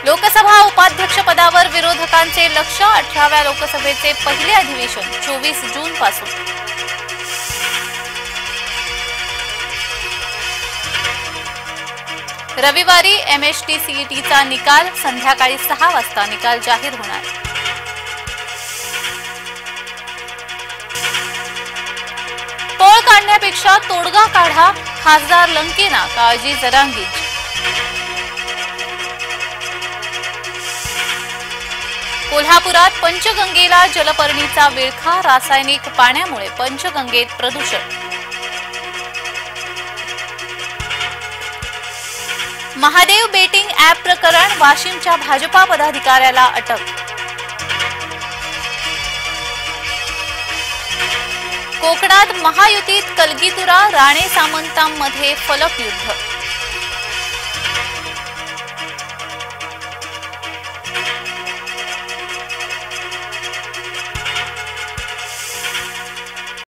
लोकसभा उपाध्यक्ष पदावर विरोधकांचे लक्ष 18व्या लोकसभेचे पहिले अधिवेशन 24 जून पासून। रविवारी MST-CETचा निकाल संध्याकाळी 6 वाजता निकाल जाहीर होणार। तोळ काढण्यापेक्षा तोडगा काढा, खासदार लंकेना काळजी जरांगीची। कोल्हापुरात पंचगंगेला जलपर्णीचा विळखा, रासायनिक पाण्यामुळे पंचगंगेत प्रदूषण। महादेव बेटिंग ॲप प्रकरण, वाशिमच्या भाजपा पदाधिकाऱ्याला अटक। कोकणात महायुतीत कलगीतुरा राणे सामंतांमध्ये फलक युद्ध।